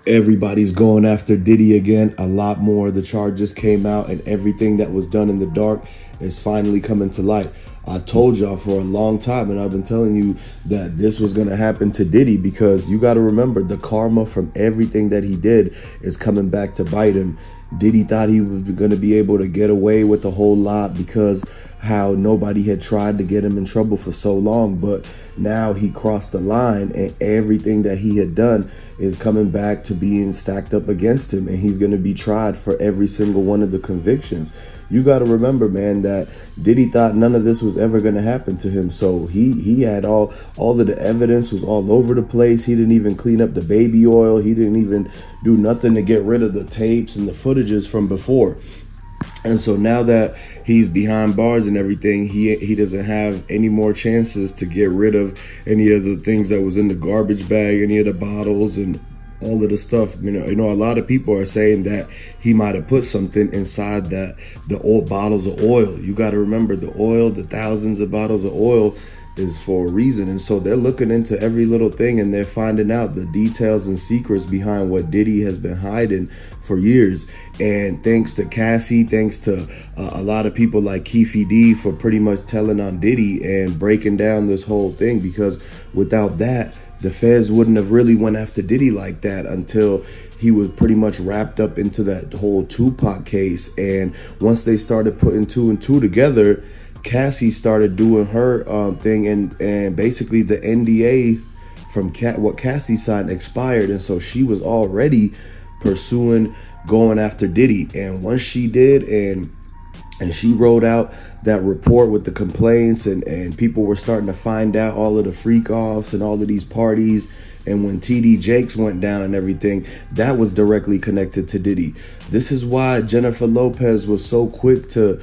Everybody's going after Diddy again. A lot more. The charges came out and everything that was done in the dark is finally coming to light. I told y'all for a long time, and I've been telling you that this was going to happen to Diddy, because you got to remember the karma from everything that he did is coming back to bite him. Diddy thought he was going to be able to get away with a whole lot because how nobody had tried to get him in trouble for so long. But now he crossed the line and everything that he had done is coming back to being stacked up against him. And he's going to be tried for every single one of the convictions. You got to remember, man, that Diddy thought none of this was ever going to happen to him. So he had all of the evidence was all over the place. He didn't even clean up the baby oil. He didn't even do nothing to get rid of the tapes and the footages from before. And so now that he's behind bars and everything, he doesn't have any more chances to get rid of any of the things that was in the garbage bag, any of the bottles and all of the stuff. You know, a lot of people are saying that he might have put something inside the old bottles of oil. You got to remember, the oil, the thousands of bottles of oil is for a reason. And so they're looking into every little thing and they're finding out the details and secrets behind what Diddy has been hiding for years. And thanks to Cassie, thanks to a lot of people like Keefe D for pretty much telling on Diddy and breaking down this whole thing, because without that, the feds wouldn't have really went after Diddy like that until he was pretty much wrapped up into that whole Tupac case. And once they started putting two and two together, Cassie started doing her thing, and basically the NDA from what Cassie signed expired, and so she was already pursuing going after Diddy. And once she did, and she wrote out that report with the complaints, and people were starting to find out all of the freak offs and all of these parties. And when TD Jakes went down and everything, that was directly connected to Diddy. This is why Jennifer Lopez was so quick to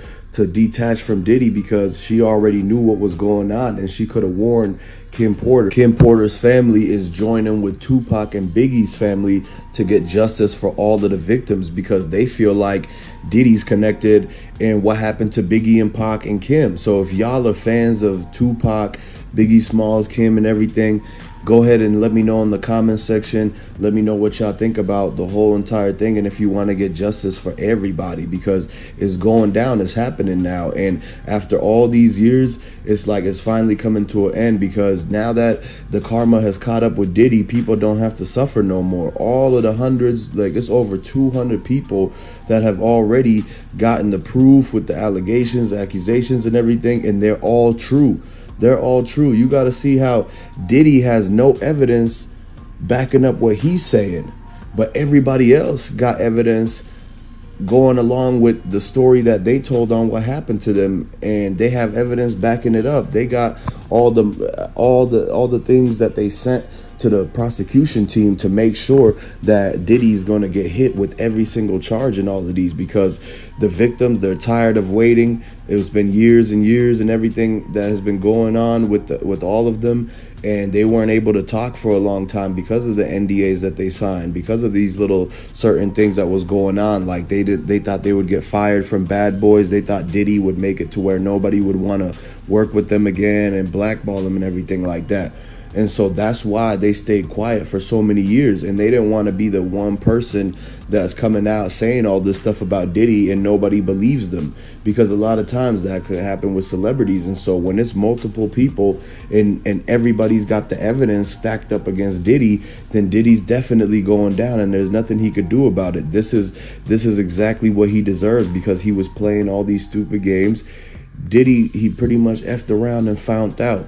detach from Diddy, because she already knew what was going on and she could have warned Kim Porter. Kim Porter's family is joining with Tupac and Biggie's family to get justice for all of the victims, because they feel like Diddy's connected in what happened to Biggie and Pac and Kim. So if y'all are fans of Tupac, Biggie Smalls, Kim and everything, go ahead and let me know in the comment section. Let me know what y'all think about the whole entire thing, and if you want to get justice for everybody, because it's going down, it's happening now. And after all these years, it's like it's finally coming to an end, because now that the karma has caught up with Diddy, people don't have to suffer no more. All of the hundreds, like it's over 200 people that have already gotten the proof with the allegations, accusations and everything, and they're all true. They're all true. You got to see how Diddy has no evidence backing up what he's saying, but everybody else got evidence going along with the story that they told on what happened to them, and they have evidence backing it up. They got all the things that they sent to the prosecution team to make sure that Diddy's going to get hit with every single charge in all of these, because the victims, they're tired of waiting. It's been years and years and everything that has been going on with all of them, and they weren't able to talk for a long time because of the NDAs that they signed, because of these little certain things that was going on. Like they thought they would get fired from Bad Boys. They thought Diddy would make it to where nobody would want to work with them again and blackball them and everything like that. And so that's why they stayed quiet for so many years, and they didn't want to be the one person that's coming out saying all this stuff about Diddy and nobody believes them, because a lot of times that could happen with celebrities. And so when it's multiple people and everybody's got the evidence stacked up against Diddy, then Diddy's definitely going down, and there's nothing he could do about it. This is exactly what he deserves, because he was playing all these stupid games. Diddy, he pretty much effed around and found out.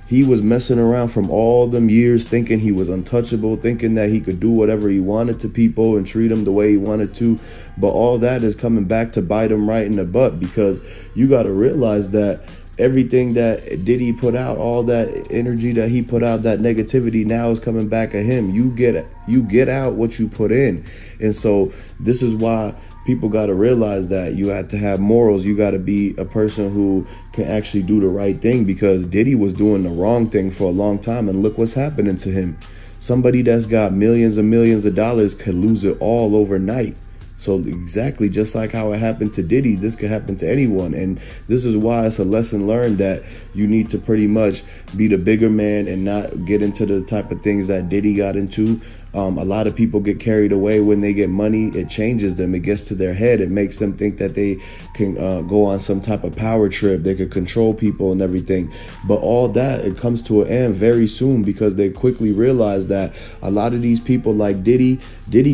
He was messing around from all them years, thinking he was untouchable, thinking that he could do whatever he wanted to people and treat them the way he wanted to. But all that is coming back to bite him right in the butt, because you got to realize that everything that Diddy put out, all that energy that he put out, that negativity now is coming back at him. You get out what you put in. And so this is why people got to realize that you have to have morals. You got to be a person who can actually do the right thing, because Diddy was doing the wrong thing for a long time, and look what's happening to him. Somebody that's got millions and millions of dollars could lose it all overnight. So exactly just like how it happened to Diddy, this could happen to anyone. And this is why it's a lesson learned that you need to pretty much be the bigger man and not get into the type of things that Diddy got into. A lot of people get carried away when they get money. It changes them. It gets to their head. It makes them think that they can go on some type of power trip. They could control people and everything. But all that, it comes to an end very soon, because they quickly realize that a lot of these people like Diddy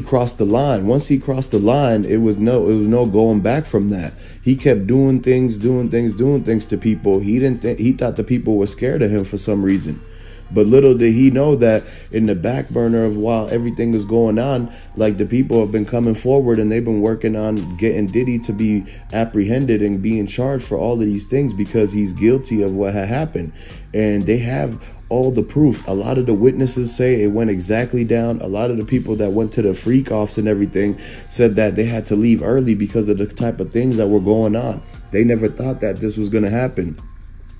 crossed the line. Once he crossed the line, it was no going back from that. He kept doing things to people. He thought the people were scared of him for some reason. But little did he know that in the back burner of while everything is going on, like, the people have been coming forward and they've been working on getting Diddy to be apprehended and being charged for all of these things, because he's guilty of what had happened. And they have all the proof. A lot of the witnesses say it went exactly down. A lot of the people that went to the freak offs and everything said that they had to leave early because of the type of things that were going on. They never thought that this was going to happen.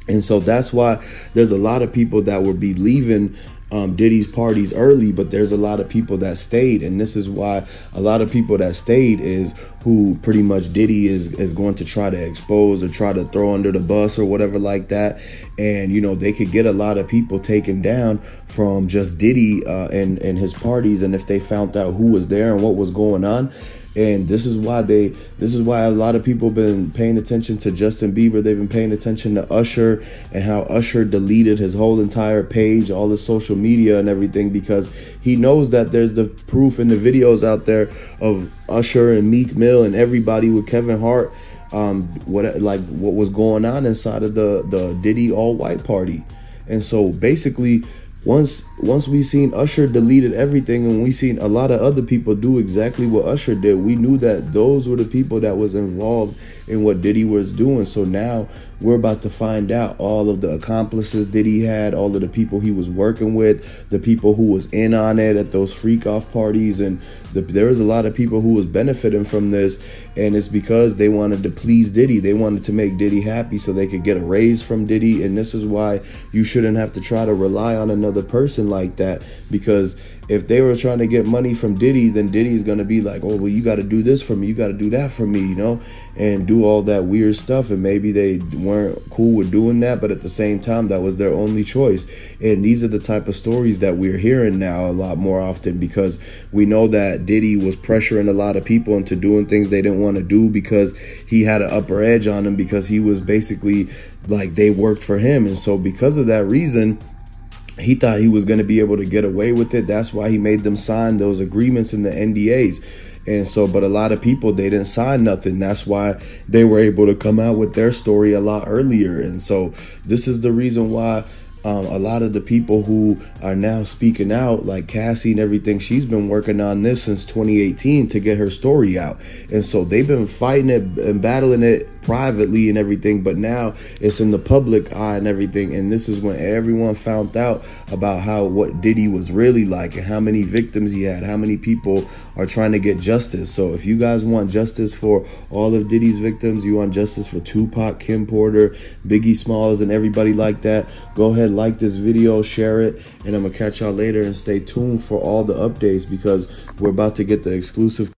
And so that's why there's a lot of people that will be leaving Diddy's parties early, but there's a lot of people that stayed. And this is why a lot of people that stayed is who pretty much Diddy is going to try to expose or try to throw under the bus or whatever like that. And, you know, they could get a lot of people taken down from just Diddy and his parties. And if they found out who was there and what was going on. And this is why a lot of people have been paying attention to Justin Bieber. They've been paying attention to Usher and how Usher deleted his whole entire page, all his social media and everything, because he knows that there's the proof in the videos out there of Usher and Meek Mill and everybody with Kevin Hart, what was going on inside of the Diddy all white party. And so basically, Once we seen Usher deleted everything, and we seen a lot of other people do exactly what Usher did, we knew that those were the people that was involved in what Diddy was doing. So now we're about to find out all of the accomplices Diddy had, all of the people he was working with, the people who was in on it at those freak off parties. And there was a lot of people who was benefiting from this. And it's because they wanted to please Diddy. They wanted to make Diddy happy so they could get a raise from Diddy. And this is why you shouldn't have to try to rely on another person like that, because if they were trying to get money from Diddy, then Diddy's going to be like, oh, well, you got to do this for me. You got to do that for me, you know, and do all that weird stuff. And maybe they weren't cool with doing that, but at the same time, that was their only choice. And these are the type of stories that we're hearing now a lot more often, because we know that Diddy was pressuring a lot of people into doing things they didn't want to do, because he had an upper edge on them, because he was basically like, they worked for him. And so because of that reason, he thought he was going to be able to get away with it. That's why he made them sign those agreements in the NDAs. And so, but a lot of people, they didn't sign nothing. That's why they were able to come out with their story a lot earlier. And so this is the reason why a lot of the people who are now speaking out, like Cassie and everything, she's been working on this since 2018 to get her story out. And so they've been fighting it and battling it privately and everything, but now it's in the public eye and everything. And this is when everyone found out about what Diddy was really like, and how many victims he had, how many people are trying to get justice. So if you guys want justice for all of Diddy's victims, you want justice for Tupac, Kim Porter, Biggie Smalls, and everybody like that, go ahead, like this video, share it, and I'm gonna catch y'all later, and stay tuned for all the updates, because we're about to get the exclusive